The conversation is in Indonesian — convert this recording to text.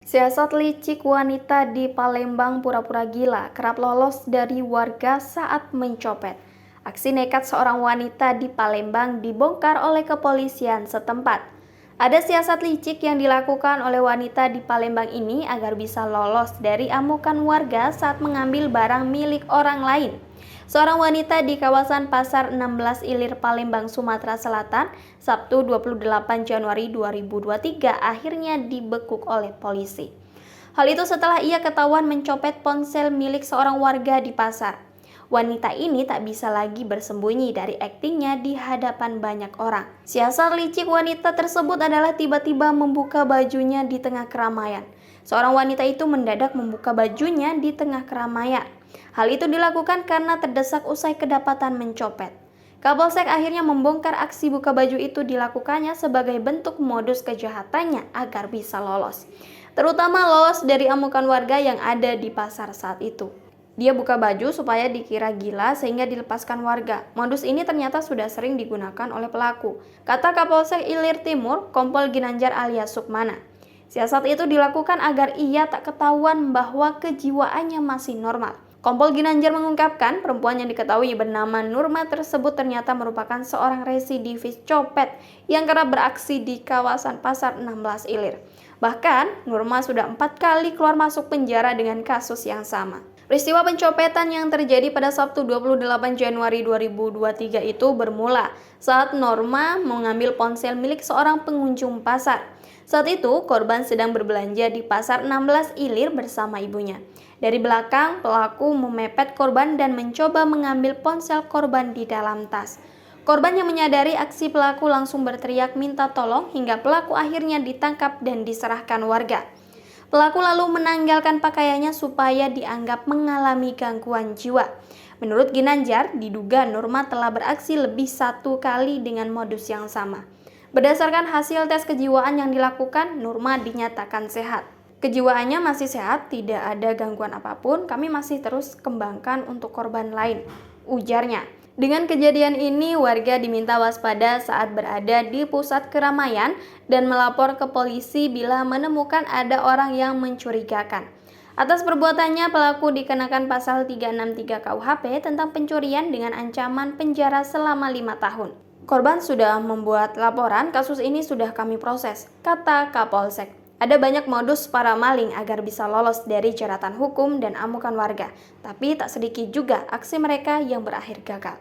Siasat licik wanita di Palembang pura-pura gila kerap lolos dari warga saat mencopet. Aksi nekat seorang wanita di Palembang dibongkar oleh kepolisian setempat. Ada siasat licik yang dilakukan oleh wanita di Palembang ini agar bisa lolos dari amukan warga saat mengambil barang milik orang lain. Seorang wanita di kawasan Pasar 16 Ilir Palembang, Sumatera Selatan, Sabtu 28 Januari 2023 akhirnya dibekuk oleh polisi. Hal itu setelah ia ketahuan mencopet ponsel milik seorang warga di pasar. Wanita ini tak bisa lagi bersembunyi dari aktingnya di hadapan banyak orang. Siasat licik wanita tersebut adalah tiba-tiba membuka bajunya di tengah keramaian. Seorang wanita itu mendadak membuka bajunya di tengah keramaian. Hal itu dilakukan karena terdesak usai kedapatan mencopet. Kapolsek akhirnya membongkar aksi buka baju itu dilakukannya sebagai bentuk modus kejahatannya agar bisa lolos. Terutama lolos dari amukan warga yang ada di pasar saat itu. Dia buka baju supaya dikira gila sehingga dilepaskan warga. Modus ini ternyata sudah sering digunakan oleh pelaku, kata Kapolsek Ilir Timur, Kompol Ginanjar alias Sukmana. Siasat itu dilakukan agar ia tak ketahuan bahwa kejiwaannya masih normal. Kompol Ginanjar mengungkapkan perempuan yang diketahui bernama Nurma tersebut ternyata merupakan seorang residivis copet yang kerap beraksi di kawasan Pasar 16 Ilir. Bahkan, Nurma sudah 4 kali keluar masuk penjara dengan kasus yang sama. Peristiwa pencopetan yang terjadi pada Sabtu 28 Januari 2023 itu bermula saat Norma mengambil ponsel milik seorang pengunjung pasar. Saat itu, korban sedang berbelanja di Pasar 16 Ilir bersama ibunya. Dari belakang, pelaku memepet korban dan mencoba mengambil ponsel korban di dalam tas. Korban yang menyadari aksi pelaku langsung berteriak minta tolong hingga pelaku akhirnya ditangkap dan diserahkan warga. Pelaku lalu menanggalkan pakaiannya supaya dianggap mengalami gangguan jiwa. Menurut Ginanjar, diduga Nurma telah beraksi lebih 1 kali dengan modus yang sama. Berdasarkan hasil tes kejiwaan yang dilakukan, Nurma dinyatakan sehat. Kejiwaannya masih sehat, tidak ada gangguan apapun, kami masih terus kembangkan untuk korban lain, ujarnya. Dengan kejadian ini, warga diminta waspada saat berada di pusat keramaian dan melapor ke polisi bila menemukan ada orang yang mencurigakan. Atas perbuatannya, pelaku dikenakan pasal 363 KUHP tentang pencurian dengan ancaman penjara selama 5 tahun. Korban sudah membuat laporan, kasus ini sudah kami proses, kata Kapolsek. Ada banyak modus para maling agar bisa lolos dari jeratan hukum dan amukan warga, tapi tak sedikit juga aksi mereka yang berakhir gagal.